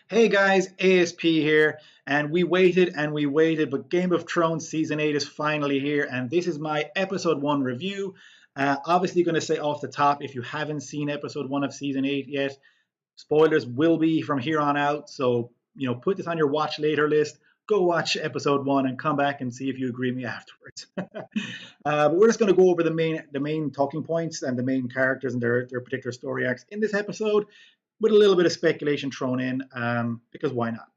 Hey guys, ASP here, and we waited, but Game of Thrones Season 8 is finally here, and this is my Episode 1 review. Obviously, going to say off the top, if you haven't seen Episode 1 of Season 8 yet, spoilers will be from here on out, so, put this on your watch later list, go watch Episode 1 and come back and see if you agree with me afterwards. But we're just going to go over the main talking points and the main characters and their particular story arcs in this episode with a little bit of speculation thrown in, because why not?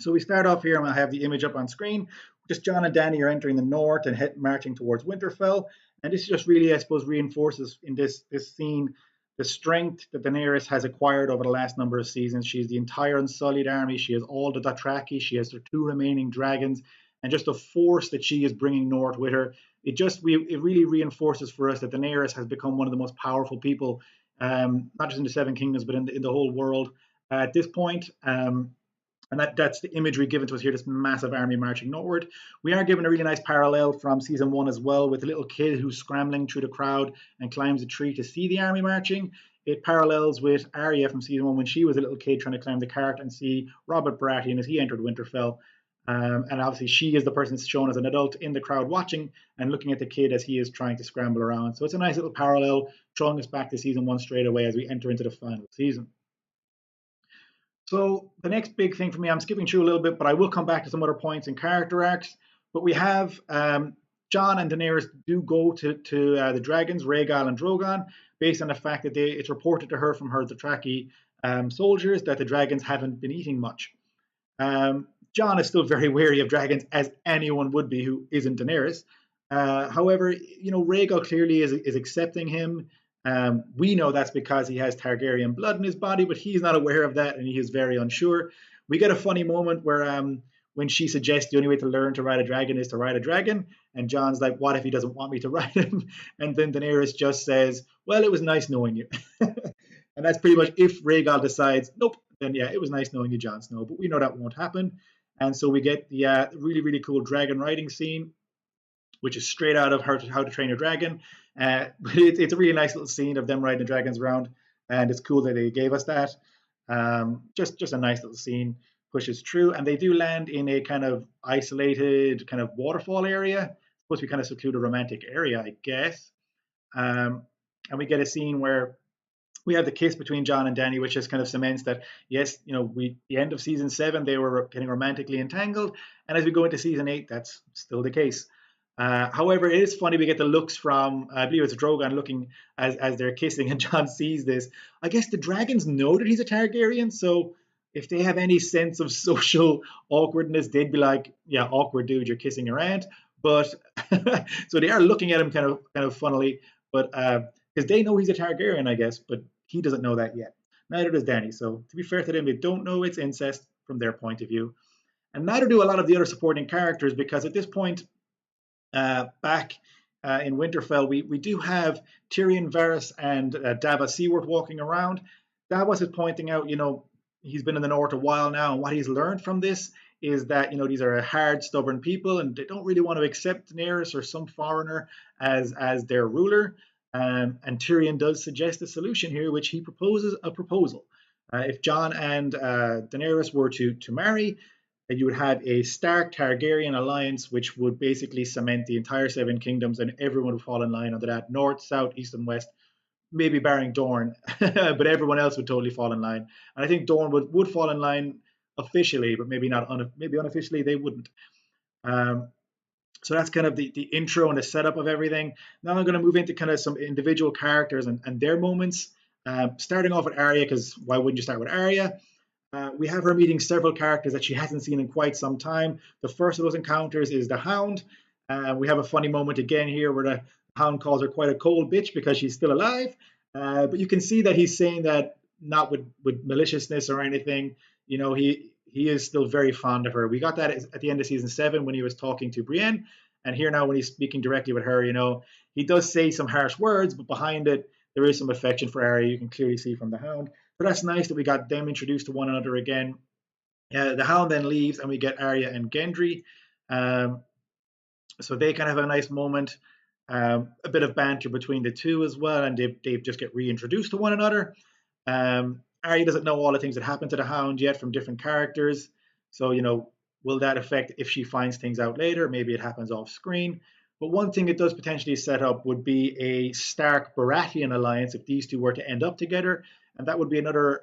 So we start off here, and I have the image up on screen. Just Jon and Dany are entering the north and marching towards Winterfell, and this just really, I suppose, reinforces in this scene the strength that Daenerys has acquired over the last number of seasons. She has the entire Unsullied army. She has all the Dothraki. She has her two remaining dragons, and just the force that she is bringing north with her. It really reinforces for us that Daenerys has become one of the most powerful people, not just in the Seven Kingdoms, but in the whole world at this point. And that's the imagery given to us here, this massive army marching northward. We are given a really nice parallel from season 1 as well, with a little kid who's scrambling through the crowd and climbs a tree to see the army marching. It parallels with Arya from season 1 when she was a little kid trying to climb the cart and see Robert Baratheon as he entered Winterfell. And obviously she is the person shown as an adult in the crowd watching and looking at the kid as he is trying to scramble around. So it's a nice little parallel, drawing us back to season 1 straight away as we enter into the final season. So the next big thing for me, I'm skipping through a little bit, but I will come back to some other points in character arcs. But we have Jon and Daenerys do go to the dragons, Rhaegal and Drogon, based on the fact that it's reported to her from her Dothraki soldiers that the dragons haven't been eating much. Jon is still very wary of dragons, as anyone would be who isn't Daenerys. However, Rhaegal clearly is accepting him. We know that's because he has Targaryen blood in his body, but he's not aware of that and he is very unsure. We get a funny moment where when she suggests the only way to learn to ride a dragon is to ride a dragon, and Jon's like, what if he doesn't want me to ride him? And then Daenerys just says, well, it was nice knowing you. And that's pretty much if Rhaegal decides, nope, then yeah, it was nice knowing you, Jon Snow, but we know that won't happen. And so we get the really, really cool dragon riding scene, which is straight out of How to Train Your Dragon. But it's a really nice little scene of them riding the dragons around, and it's cool that they gave us that. Just a nice little scene, pushes through, and they do land in a kind of isolated kind of waterfall area, supposed to be kind of secluded romantic area, I guess. And we get a scene where we have the kiss between Jon and Dany, which just kind of cements that yes, the end of season 7 they were getting romantically entangled, and as we go into season 8, that's still the case. However, it is funny we get the looks from, I believe it's Drogon looking as they're kissing, and Jon sees this. I guess the dragons know that he's a Targaryen, so if they have any sense of social awkwardness, they'd be like, "Yeah, awkward dude, you're kissing your aunt." But so they are looking at him kind of funnily, but because they know he's a Targaryen, I guess, but he doesn't know that yet. Neither does Dany. So to be fair to them, they don't know it's incest from their point of view, and neither do a lot of the other supporting characters, because at this point back in Winterfell, we do have Tyrion, Varys, and Davos Seaworth walking around. Davos is pointing out, he's been in the North a while now, and what he's learned from this is that, these are hard, stubborn people, and they don't really want to accept Daenerys or some foreigner as their ruler. And Tyrion does suggest a solution here, which he proposes a proposal. If Jon and Daenerys were to marry, you would have a Stark Targaryen alliance, which would basically cement the entire Seven Kingdoms, and everyone would fall in line under that, north, south, east, and west, maybe barring Dorne, but everyone else would totally fall in line. And I think Dorne would fall in line officially, but maybe not, maybe unofficially they wouldn't. So that's kind of the intro and the setup of everything. Now I'm going to move into kind of some individual characters and their moments, starting off with Arya, because why wouldn't you start with Arya? We have her meeting several characters that she hasn't seen in quite some time. The first of those encounters is the Hound. We have a funny moment again here where the Hound calls her quite a cold bitch because she's still alive. But you can see that he's saying that not with maliciousness or anything. He is still very fond of her. We got that at the end of season 7 when he was talking to Brienne. And here now when he's speaking directly with her, he does say some harsh words, but behind it, there is some affection for Arya. You can clearly see from the Hound. So that's nice that we got them introduced to one another again. The Hound then leaves, and we get Arya and Gendry. So they kind of have a nice moment, a bit of banter between the two as well, and they just get reintroduced to one another. Arya doesn't know all the things that happened to the Hound yet from different characters. So, will that affect if she finds things out later? Maybe it happens off screen. But one thing it does potentially set up would be a Stark Baratheon alliance if these two were to end up together. And that would be another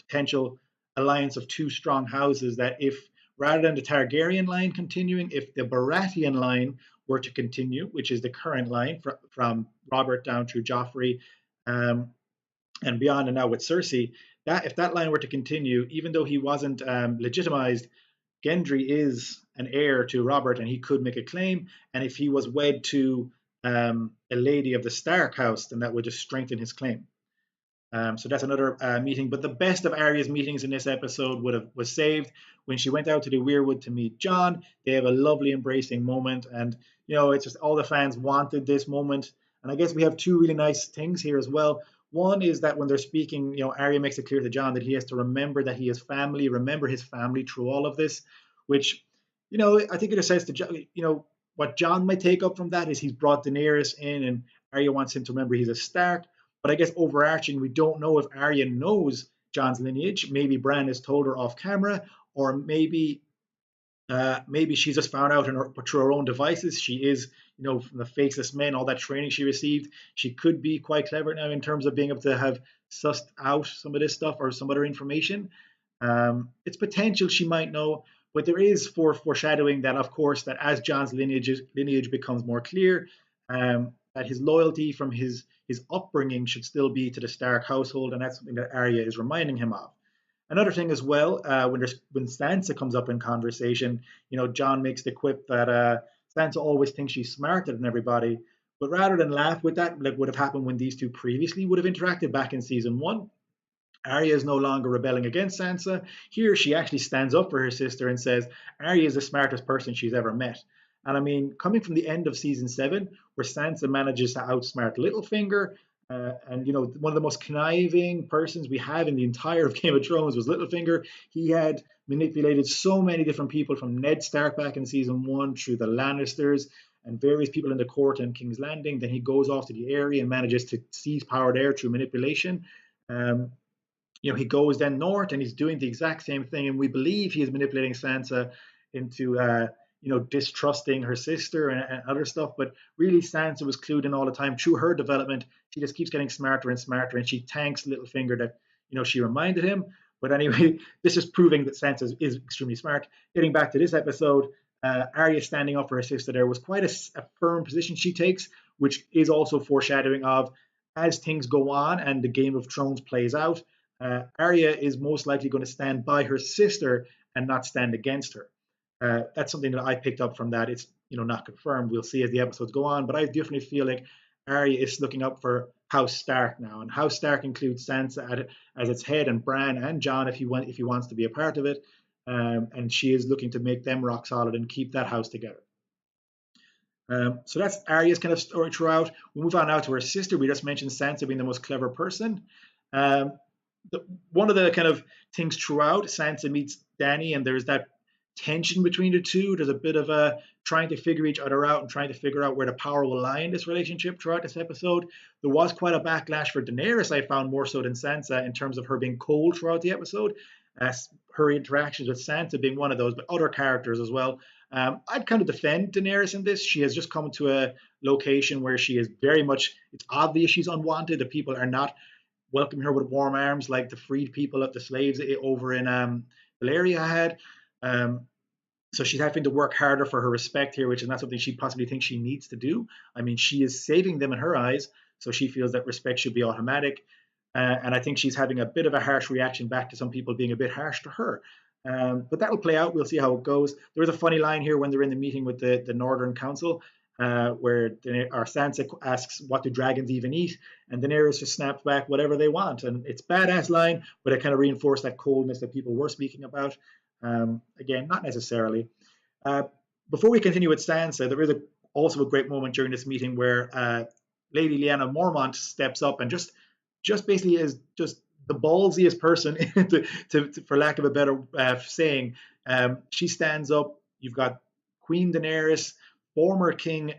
potential alliance of two strong houses that, if rather than the Targaryen line continuing, if the Baratheon line were to continue, which is the current line from Robert down through Joffrey, um, and beyond, and now with Cersei, that if that line were to continue, even though he wasn't legitimized, Gendry is an heir to Robert, and he could make a claim. And if he was wed to a lady of the Stark house, then that would just strengthen his claim. So that's another meeting. But the best of Arya's meetings in this episode was saved when she went out to the Weirwood to meet Jon. They have a lovely embracing moment, and it's just all the fans wanted this moment. And I guess we have two really nice things here as well. One is that when they're speaking, Arya makes it clear to Jon that he has to remember that he has family, remember his family through all of this, which, I think it just says to Jon, what Jon might take up from that is he's brought Daenerys in, and Arya wants him to remember he's a Stark. But I guess overarching, we don't know if Arya knows Jon's lineage. Maybe Bran has told her off camera, or maybe she's just found out through her own devices. She is, from the Faceless Men, all that training she received. She could be quite clever now in terms of being able to have sussed out some of this stuff or some other information. It's potential she might know, but there is foreshadowing that, of course, that as Jon's lineage becomes more clear, that his loyalty from his upbringing should still be to the Stark household, and that's something that Arya is reminding him of. Another thing as well, when Sansa comes up in conversation, Jon makes the quip that Sansa always thinks she's smarter than everybody, but rather than laugh with that, like would have happened when these two previously would have interacted back in season 1, Arya is no longer rebelling against Sansa. Here, she actually stands up for her sister and says, Arya is the smartest person she's ever met. And I mean, coming from the end of season 7, where Sansa manages to outsmart Littlefinger, and one of the most conniving persons we have in the entire of Game of Thrones was Littlefinger. He had manipulated so many different people, from Ned Stark back in season 1 through the Lannisters and various people in the court and King's Landing. Then he goes off to the area and manages to seize power there through manipulation. He goes then north and he's doing the exact same thing, and we believe he is manipulating Sansa into distrusting her sister and other stuff. But really, Sansa was clued in all the time through her development. She just keeps getting smarter and smarter, and she thanks Littlefinger that she reminded him. But anyway, this is proving that Sansa is extremely smart. Getting back to this episode, Arya standing up for her sister there was quite a firm position she takes, which is also foreshadowing of, as things go on and the Game of Thrones plays out, Arya is most likely going to stand by her sister and not stand against her. That's something that I picked up from that. It's not confirmed. We'll see as the episodes go on, but I definitely feel like Arya is looking up for House Stark now, and House Stark includes Sansa as its head, and Bran and Jon if he wants to be a part of it, and she is looking to make them rock solid and keep that house together. So that's Arya's kind of story throughout. We'll move on now to her sister. We just mentioned Sansa being the most clever person. One of the kind of things throughout, Sansa meets Dany, and there's that tension between the two. There's a bit of a trying to figure each other out and trying to figure out where the power will lie in this relationship throughout this episode. There was quite a backlash for Daenerys, I found, more so than Sansa, in terms of her being cold throughout the episode, as her interactions with Sansa being one of those, but other characters as well. I'd kind of defend Daenerys in this. She has just come to a location where she is very much, it's obvious she's unwanted. The people are not welcoming her with warm arms like the freed people of the slaves over in Valyria had. So she's having to work harder for her respect here, which is not something she possibly thinks she needs to do. I mean, she is saving them in her eyes, so she feels that respect should be automatic. And I think she's having a bit of a harsh reaction back to some people being a bit harsh to her. But that will play out. We'll see how it goes. There was a funny line here when they're in the meeting with the Northern Council, where Sansa asks, what do dragons even eat? And Daenerys just snaps back, whatever they want. And it's a badass line, but it kind of reinforced that coldness that people were speaking about. Again, not necessarily. Before we continue with Sansa, there is also a great moment during this meeting where Lady Lyanna Mormont steps up and just basically is just the ballsiest person, for lack of a better saying. She stands up. You've got Queen Daenerys, former King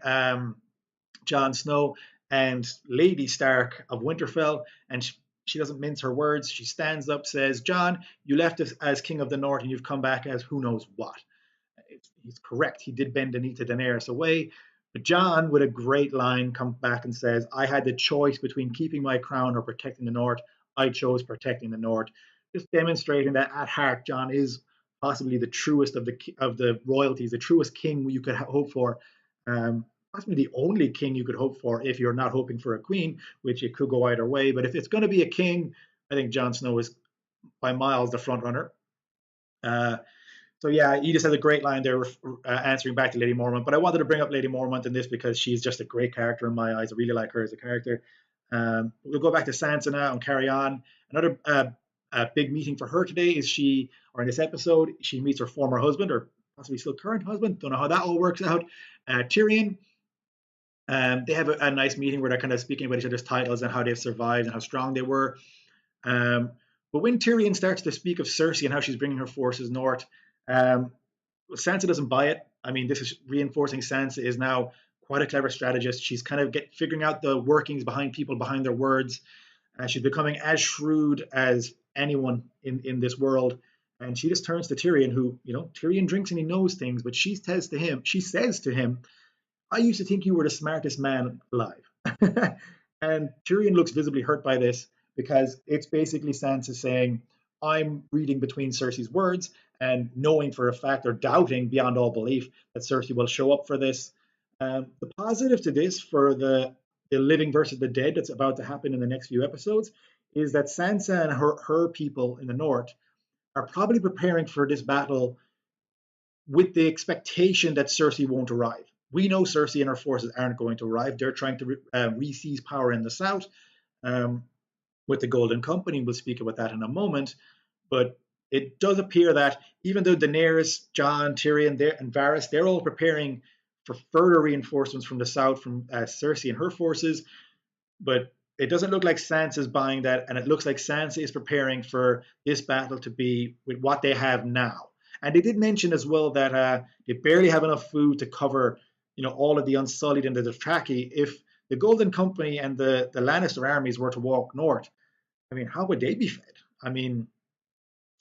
Jon Snow, and Lady Stark of Winterfell, and she doesn't mince her words. She stands up, says, Jon, you left us as king of the north and you've come back as who knows what. He's correct. He did bend the knee to Daenerys away. But Jon, with a great line, comes back and says, I had the choice between keeping my crown or protecting the north. I chose protecting the north. Just demonstrating that at heart, Jon is possibly the truest of the royalties, the truest king you could hope for. Possibly the only king you could hope for if you're not hoping for a queen, which it could go either way. But if it's going to be a king, I think Jon Snow is by miles the front runner. So yeah, he just has a great line there, answering back to Lady Mormont. But I wanted to bring up Lady Mormont in this because she's just a great character in my eyes. I really like her as a character. We'll go back to Sansa now and carry on. Another big meeting for her today is or in this episode, she meets her former husband, or possibly still current husband. Don't know how that all works out. Tyrion. They have a nice meeting where they're kind of speaking about each other's titles and how they've survived and how strong they were. But when Tyrion starts to speak of Cersei and how she's bringing her forces north, Sansa doesn't buy it. I mean, this is reinforcing Sansa is now quite a clever strategist. She's kind of figuring out the workings behind people, behind their words. She's becoming as shrewd as anyone in this world. And she just turns to Tyrion, who, Tyrion drinks and he knows things, but she says to him, I used to think you were the smartest man alive. And Tyrion looks visibly hurt by this because it's basically Sansa saying, I'm reading between Cersei's words and knowing for a fact or doubting beyond all belief that Cersei will show up for this. The positive to this for the living versus the dead that's about to happen in the next few episodes is that Sansa and her people in the north are probably preparing for this battle with the expectation that Cersei won't arrive. We know Cersei and her forces aren't going to arrive. They're trying to re-seize power in the south with the Golden Company. We'll speak about that in a moment. But it does appear that even though Daenerys, Jon, Tyrion, and Varys, they're all preparing for further reinforcements from the south from Cersei and her forces, but it doesn't look like Sansa's buying that, and it looks like Sansa is preparing for this battle to be with what they have now. And they did mention as well that they barely have enough food to cover, all of the Unsullied and the Dothraki. If the Golden Company and the Lannister armies were to walk north, I mean, how would they be fed? I mean,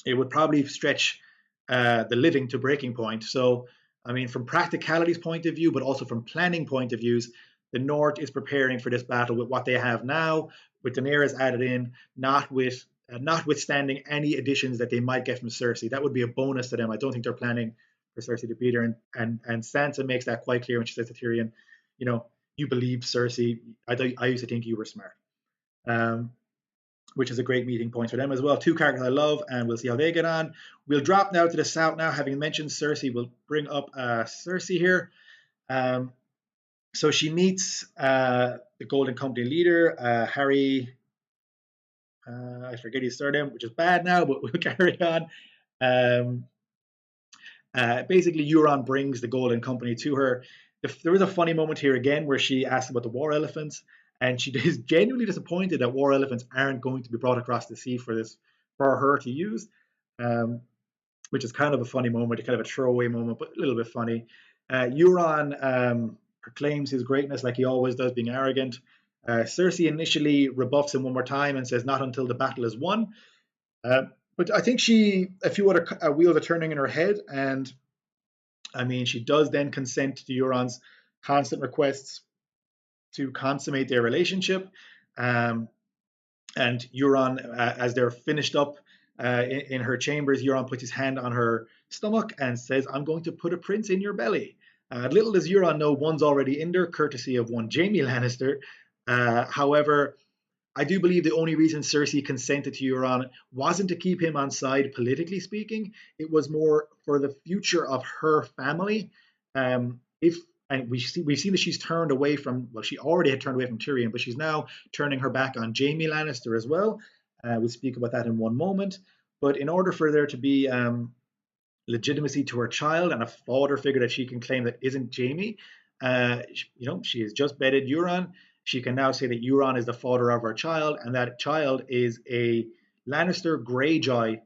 it would probably stretch the living to breaking point. So, I mean, from practicality's point of view, but also from planning point of views, the North is preparing for this battle with what they have now, with Daenerys added in, notwithstanding any additions that they might get from Cersei. That would be a bonus to them. I don't think they're planning for Cersei to beat her. And Sansa makes that quite clear when she says to Tyrion, you believe Cersei. I used to think you were smart. Which is a great meeting point for them as well. Two characters I love, and we'll see how they get on. We'll drop now to the south now, having mentioned Cersei. We'll bring up Cersei here. So she meets the Golden Company leader, Harry. I forget his surname, which is bad now, but we'll carry on. Basically, Euron brings the Golden Company to her. There was a funny moment here again where she asked about the war elephants, and she is genuinely disappointed that war elephants aren't going to be brought across the sea for her to use, which is kind of a funny moment, kind of a throwaway moment, but a little bit funny. Euron proclaims his greatness like he always does, being arrogant. Cersei initially rebuffs him one more time and says, not until the battle is won. But I think a few other wheels are turning in her head, and I mean, she does then consent to Euron's constant requests to consummate their relationship. And Euron, as they're finished up in her chambers, Euron puts his hand on her stomach and says, I'm going to put a prince in your belly. Little does Euron know one's already in there, courtesy of one Jaime Lannister. However, I do believe the only reason Cersei consented to Euron wasn't to keep him on side, politically speaking. It was more for the future of her family. And we've seen that she's turned away from, well, she already had turned away from Tyrion, but she's now turning her back on Jaime Lannister as well. We'll speak about that in one moment. But in order for there to be legitimacy to her child and a father figure that she can claim that isn't Jaime, she has just bedded Euron. She can now say that Euron is the father of her child, and that child is a Lannister Greyjoy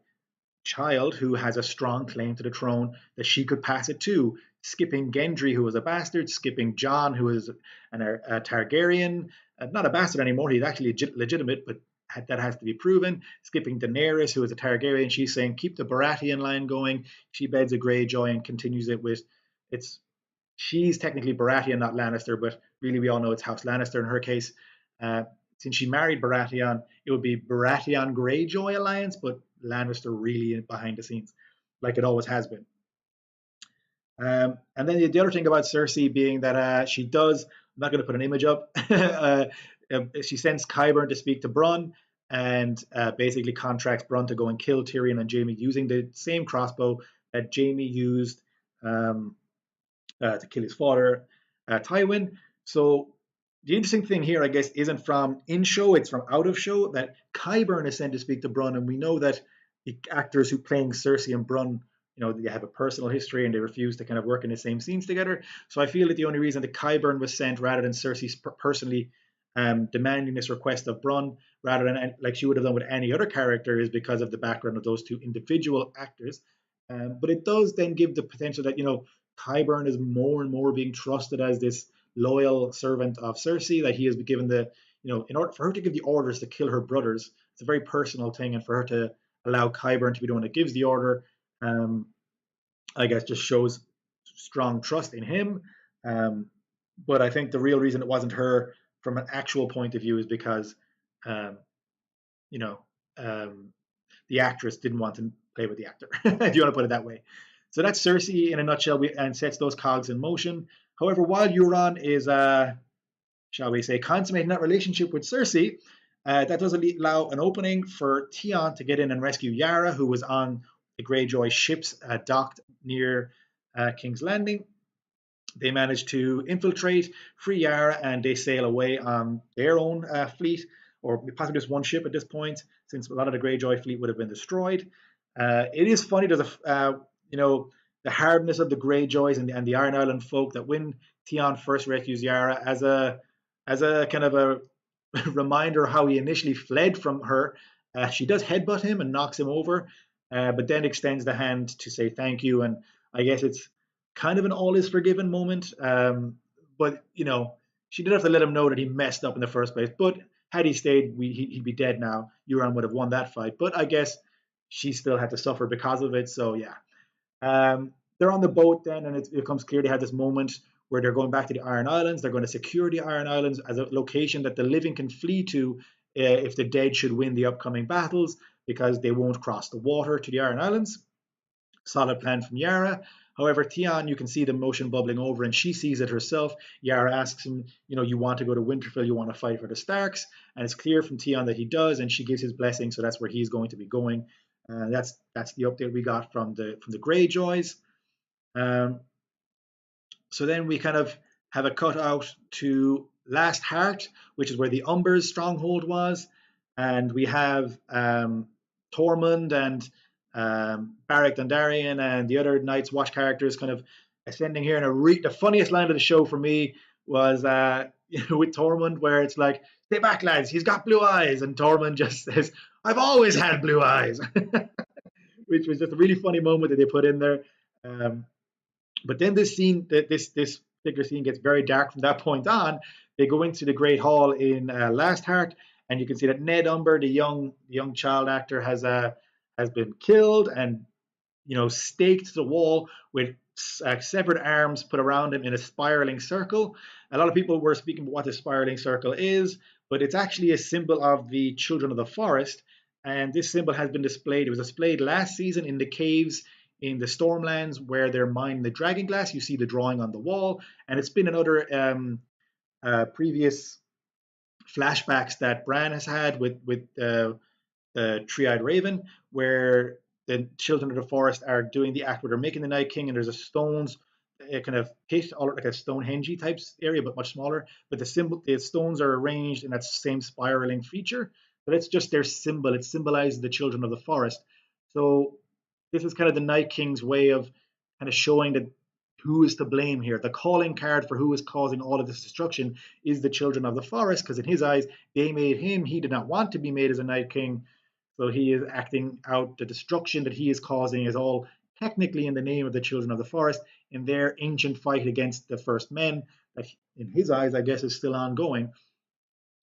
child who has a strong claim to the throne that she could pass it to, skipping Gendry, who was a bastard, skipping Jon, who is a Targaryen, not a bastard anymore, he's actually legitimate, but that has to be proven. Skipping Daenerys, who is a Targaryen, she's saying keep the Baratheon line going. She beds a Greyjoy and continues it with it's. She's technically Baratheon, not Lannister, but really we all know it's House Lannister in her case. Uh, since she married Baratheon, it would be Baratheon Greyjoy alliance, but Lannister really behind the scenes, like it always has been. And then the other thing about Cersei being that she does, I'm not going to put an image up, she sends Qyburn to speak to Bronn and basically contracts Bronn to go and kill Tyrion and Jaime using the same crossbow that Jaime used to kill his father, Tywin. So the interesting thing here, I guess, isn't from in show; it's from out of show. That Qyburn is sent to speak to Bronn, and we know that the actors who playing Cersei and Bronn, they have a personal history and they refuse to kind of work in the same scenes together. So I feel that the only reason that Qyburn was sent rather than Cersei personally demanding this request of Bronn, rather than like she would have done with any other character, is because of the background of those two individual actors. But it does then give the potential that Qyburn is more and more being trusted as this loyal servant of Cersei, that he has been given in order for her to give the orders to kill her brothers, it's a very personal thing, and for her to allow Qyburn to be the one that gives the order, I guess just shows strong trust in him. But I think the real reason it wasn't her from an actual point of view is because, um, you know, the actress didn't want to play with the actor, if you want to put it that way. So that's Cersei in a nutshell, and sets those cogs in motion. However, while Euron is, shall we say, consummating that relationship with Cersei, that does allow an opening for Theon to get in and rescue Yara, who was on the Greyjoy ships docked near King's Landing. They manage to infiltrate, free Yara, and they sail away on their own fleet, or possibly just one ship at this point, since a lot of the Greyjoy fleet would have been destroyed. It is funny, there's the hardness of the Greyjoys and the Iron Island folk, that when Theon first rescues Yara, as a kind of a reminder how he initially fled from her, she does headbutt him and knocks him over, but then extends the hand to say thank you. And I guess it's kind of an all is forgiven moment. But she did have to let him know that he messed up in the first place. But had he stayed, he'd be dead now. Euron would have won that fight. But I guess she still had to suffer because of it. So yeah. They're on the boat then, and it becomes clear they had this moment where they're going back to the Iron Islands. They're going to secure the Iron Islands as a location that the living can flee to if the dead should win the upcoming battles, because they won't cross the water to the Iron Islands. Solid plan from Yara. However, Theon, you can see the motion bubbling over, and she sees it herself. Yara asks him, you want to go to Winterfell, you want to fight for the Starks, and it's clear from Theon that he does, and she gives his blessing, so that's where he's going to be going. That's the update we got from the Greyjoys. So then we kind of have a cut out to Last Heart, which is where the Umber's stronghold was, and we have Tormund and Beric Dondarrion and the other Night's Watch characters kind of ascending here. And the funniest line of the show for me was with Tormund, where it's like, "Stay back, lads, he's got blue eyes," and Tormund just says, "I've always had blue eyes," which was just a really funny moment that they put in there. But then this particular scene gets very dark from that point on. They go into the Great Hall in Last Heart, and you can see that Ned Umber, the young child actor, has been killed and staked to the wall with severed arms put around him in a spiraling circle. A lot of people were speaking about what the spiraling circle is, but it's actually a symbol of the Children of the Forest. And this symbol has been displayed. It was displayed last season in the caves in the Stormlands, where they're mining the dragon glass. You see the drawing on the wall, and it's been in other previous flashbacks that Bran has had with the Three-Eyed Raven, where the Children of the Forest are doing the act where they're making the Night King, and there's a stones kind of pit, like a Stonehenge type area, but much smaller. But the stones are arranged in that same spiraling feature. But it's just their symbol. It symbolizes the Children of the Forest. So this is kind of the Night King's way of kind of showing that who is to blame here. The calling card for who is causing all of this destruction is the Children of the Forest, because in his eyes, they made him. He did not want to be made as a Night King. So he is acting out the destruction that he is causing is all technically in the name of the Children of the Forest in their ancient fight against the First Men that in his eyes, I guess, is still ongoing.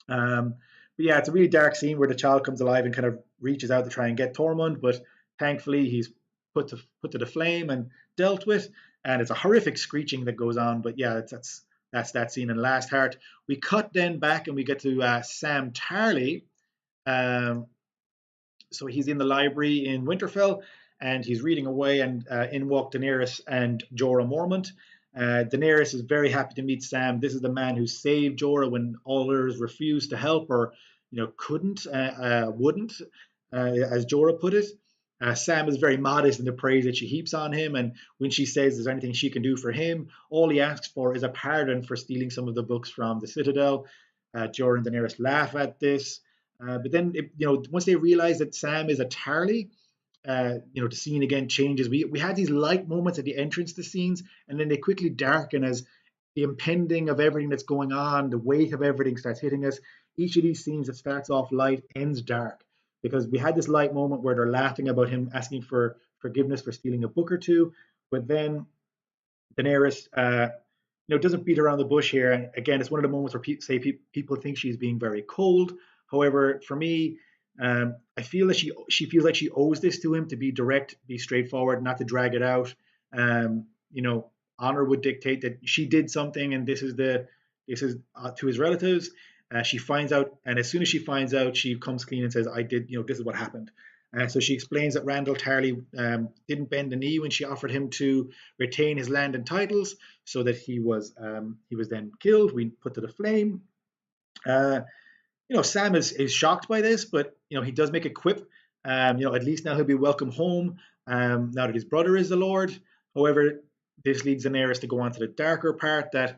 But But yeah, it's a really dark scene where the child comes alive and kind of reaches out to try and get Tormund, but thankfully he's put to the flame and dealt with. And it's a horrific screeching that goes on. But yeah, that's that scene in Last Heart. We cut then back and we get to Sam Tarly. Um, so he's in the library in Winterfell and he's reading away, and in walk Daenerys and Jorah Mormont. Daenerys is very happy to meet Sam. This is the man who saved Jorah when others refused to help, or couldn't, wouldn't, as Jorah put it. Sam is very modest in the praise that she heaps on him, and when she says there's anything she can do for him, all he asks for is a pardon for stealing some of the books from the Citadel. Jorah and Daenerys laugh at this, but then once they realize that Sam is a Tarly, the scene again changes. We had these light moments at the entrance to scenes, and then they quickly darken as the impending of everything that's going on, the weight of everything starts hitting us. Each of these scenes that starts off light ends dark, because we had this light moment where they're laughing about him asking for forgiveness for stealing a book or two, but then Daenerys, doesn't beat around the bush here. And again, it's one of the moments where people think she's being very cold. However, for me, I feel that she feels like she owes this to him, to be direct, be straightforward, not to drag it out. Um, Honor would dictate that she did something, and this is to his relatives. She finds out, and as soon as she finds out, she comes clean and says, "I did. This is what happened." So she explains that Randall Tarly didn't bend the knee when she offered him to retain his land and titles, so that he was then killed. We put to the flame. Uh, Sam is shocked by this, but he does make a quip. At least now he'll be welcome home. Now that his brother is the Lord. However, this leads Daenerys to go on to the darker part, that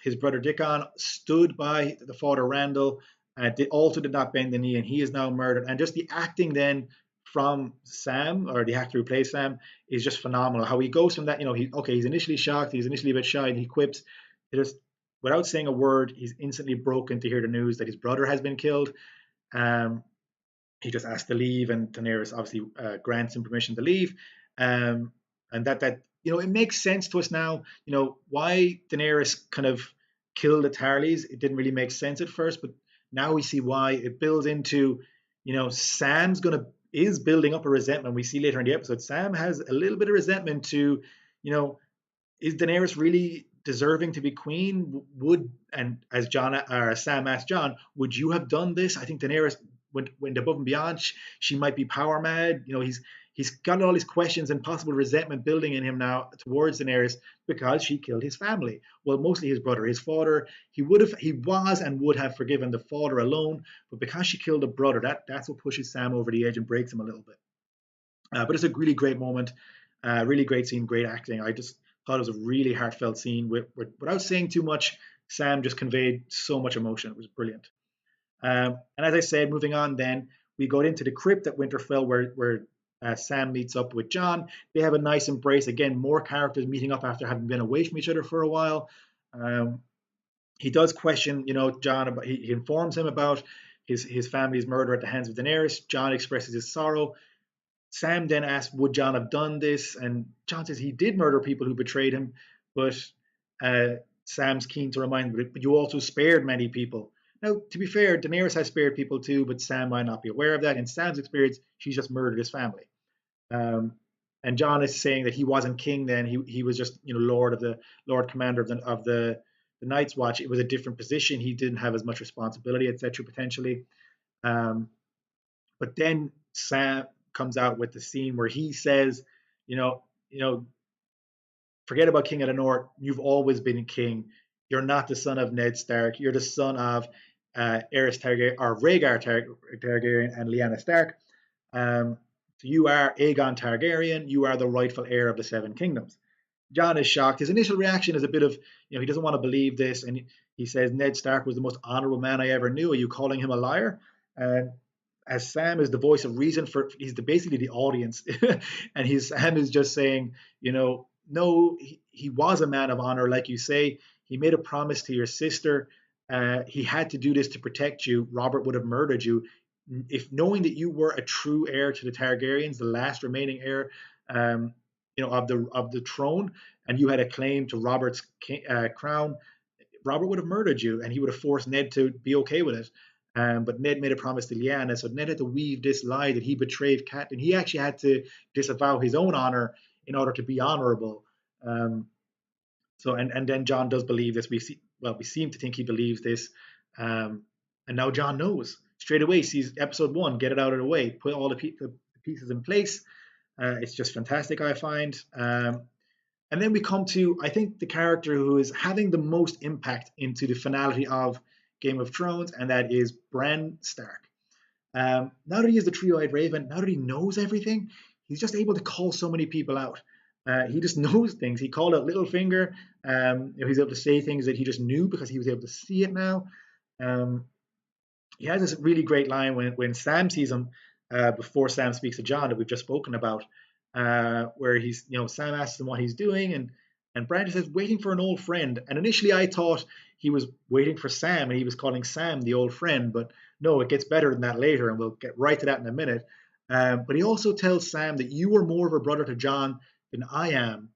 his brother Dickon stood by the father Randall, also did not bend the knee, and he is now murdered. And just the acting then from Sam, or the actor who plays Sam, is just phenomenal. How he goes from that, he's initially shocked, he's initially a bit shy, and he quips. Just without saying a word, he's instantly broken to hear the news that his brother has been killed. Um, he just asks to leave, and Daenerys obviously grants him permission to leave. And that it makes sense to us now. Why Daenerys kind of killed the Tarleys. It didn't really make sense at first, but now we see why. It builds into, Sam's is building up a resentment. We see later in the episode, Sam has a little bit of resentment to, is Daenerys really deserving to be queen? And as Sam asked Jon, would you have done this? I think Daenerys went above and beyond. She might be power mad. He's got all these questions and possible resentment building in him now towards Daenerys because she killed his family. Well, mostly his brother, his father. He was and would have forgiven the father alone, but because she killed the brother, that's what pushes Sam over the edge and breaks him a little bit. But it's a really great moment, really great scene, great acting. I just thought it was a really heartfelt scene. Without saying too much, Sam just conveyed so much emotion. It was brilliant. And as I said, moving on, then we go into the crypt at Winterfell, where Sam meets up with Jon. They have a nice embrace. Again, more characters meeting up after having been away from each other for a while. He does question, Jon. He informs him about his family's murder at the hands of Daenerys. Jon expresses his sorrow. Sam then asks, would Jon have done this? And Jon says he did murder people who betrayed him, but Sam's keen to remind him, but you also spared many people. Now, to be fair, Daenerys has spared people too, but Sam might not be aware of that. In Sam's experience, she's just murdered his family. And Jon is saying that he wasn't king then; he was just Lord Commander of the Night's Watch. It was a different position. He didn't have as much responsibility, etc. Potentially. But then Sam comes out with the scene where he says, you know, forget about King of the North. You've always been king. You're not the son of Ned Stark. You're the son of Aerys Targaryen, or Rhaegar Targaryen and Lyanna Stark. So you are Aegon Targaryen. You are the rightful heir of the Seven Kingdoms. Jon is shocked. His initial reaction is a bit of, he doesn't want to believe this, and he says Ned Stark was the most honorable man I ever knew. Are you calling him a liar? And as Sam is the voice of reason he's basically the audience, and Sam is just saying, no, he was a man of honor, like you say. He made a promise to your sister. He had to do this to protect you. Robert would have murdered you if knowing that you were a true heir to the Targaryens, the last remaining heir, of the throne, and you had a claim to Robert's crown. Robert would have murdered you, and he would have forced Ned to be okay with it. But Ned made a promise to Lyanna, so Ned had to weave this lie that he betrayed Catelyn. He actually had to disavow his own honor in order to be honorable. Um, and then John does believe this. We seem to think he believes this, um, and now John knows straight away. Sees episode 1, get it out of the way, put all the pieces in place. It's just fantastic, I find. And then we come to, I think, the character who is having the most impact into the finality of Game of Thrones, and that is Bran Stark. Now that he is the three-eyed raven, now that he knows everything, he's just able to call so many people out. He just knows things. He called out Littlefinger. He's able to say things that he just knew because he was able to see it now. Um, he has this really great line when Sam sees him before Sam speaks to John that we've just spoken about, where Sam asks him what he's doing, and Brandon says waiting for an old friend. And initially I thought he was waiting for Sam and he was calling Sam the old friend, but no, it gets better than that later, and we'll get right to that in a minute. But he also tells Sam that you are more of a brother to John than I am,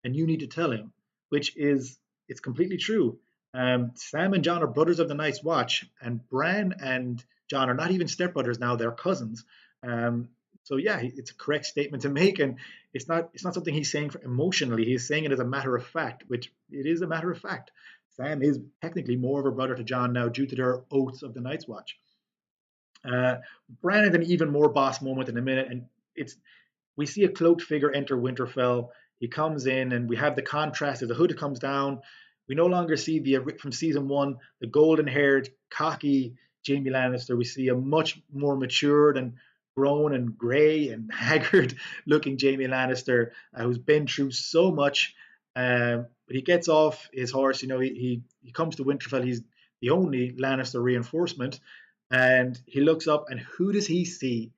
and you need to tell him, which is it's completely true. Sam and John are brothers of the Night's Watch, and Bran and John are not even stepbrothers now; they're cousins. Um, so yeah, it's a correct statement to make, and it's not something he's saying emotionally. He's saying it as a matter of fact, which it is a matter of fact. Sam is technically more of a brother to John now due to their oaths of the Night's Watch. Uh, Bran had an even more boss moment in a minute, and it's we see a cloaked figure enter Winterfell. He comes in, and we have the contrast as the hood comes down. We no longer see the from season 1 the golden-haired, cocky Jaime Lannister. We see a much more matured and grown and grey and haggard looking Jaime Lannister, who's been through so much. But he gets off his horse. He comes to Winterfell. He's the only Lannister reinforcement, and he looks up, and who does he see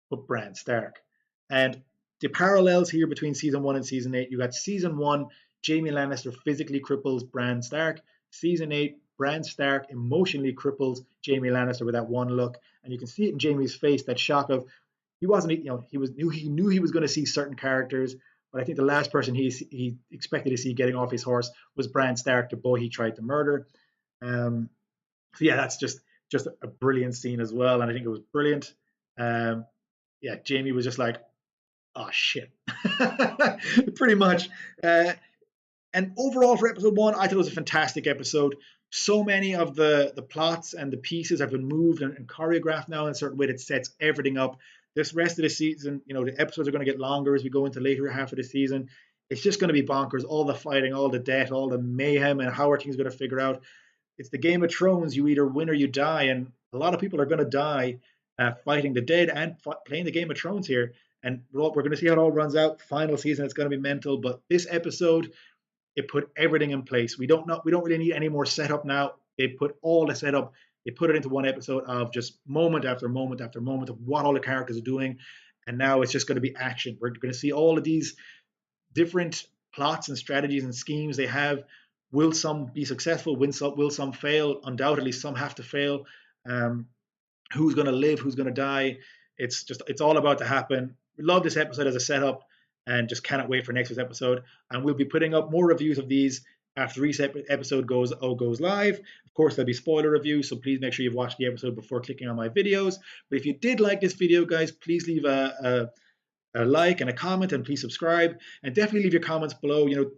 but Bran Stark? And the parallels here between season 1 and season 8, you got season 1, Jaime Lannister physically cripples Bran Stark. Season 8, Bran Stark emotionally cripples Jaime Lannister with that one look, and you can see it in Jaime's face, that shock of he wasn't, he knew he was going to see certain characters, but I think the last person he expected to see getting off his horse was Bran Stark, the boy he tried to murder. So yeah, that's just a brilliant scene as well, and I think it was brilliant. Yeah, Jaime was just like, oh shit, pretty much. And overall for episode 1, I thought it was a fantastic episode. So many of the plots and the pieces have been moved and choreographed now in a certain way that sets everything up. This rest of the season, the episodes are going to get longer as we go into later half of the season. It's just going to be bonkers. All the fighting, all the death, all the mayhem, and how are things going to figure out. It's the Game of Thrones. You either win or you die, and a lot of people are going to die fighting the dead and playing the Game of Thrones here. And we're going to see how it all runs out. Final season, it's going to be mental. But this episode, it put everything in place. We don't really need any more setup now. They put all the setup. They put it into one episode of just moment after moment after moment of what all the characters are doing. And now it's just going to be action. We're going to see all of these different plots and strategies and schemes they have. Will some be successful? Will some fail? Undoubtedly, some have to fail. Who's going to live? Who's going to die? It's all about to happen. We love this episode as a setup, and just cannot wait for next week's episode. And we'll be putting up more reviews of these after each episode goes live. Of course, there'll be spoiler reviews, so please make sure you've watched the episode before clicking on my videos. But if you did like this video, guys, please leave a like and a comment, and please subscribe, and definitely leave your comments below. Do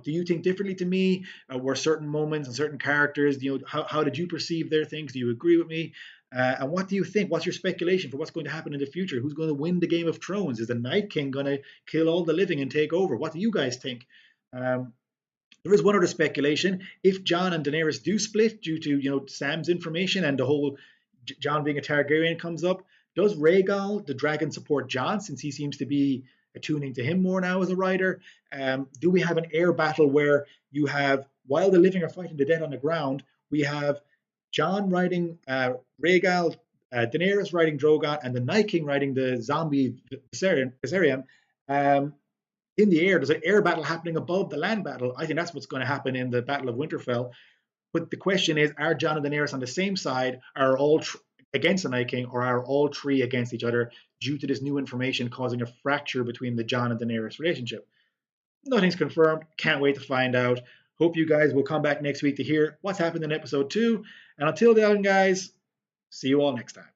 you think differently to me? Were certain moments and certain characters, how did you perceive their things? Do you agree with me? And what do you think? What's your speculation for what's going to happen in the future? Who's going to win the Game of Thrones? Is the Night King going to kill all the living and take over? What do you guys think? There is one other speculation. If Jon and Daenerys do split due to Sam's information and the whole Jon being a Targaryen comes up, does Rhaegal the dragon support Jon, since he seems to be attuning to him more now as a writer? Do we have an air battle where you have, while the living are fighting the dead on the ground, we have Jon riding Rhaegal, Daenerys riding Drogon, and the Night King riding the zombie Viserion in the air? There's an air battle happening above the land battle. I think that's what's going to happen in the Battle of Winterfell. But the question is, are Jon and Daenerys on the same side? Are all against the Night King, or are all three against each other due to this new information causing a fracture between the Jon and Daenerys relationship? Nothing's confirmed. Can't wait to find out. Hope you guys will come back next week to hear what's happened in episode 2. And until then, guys, See you all next time.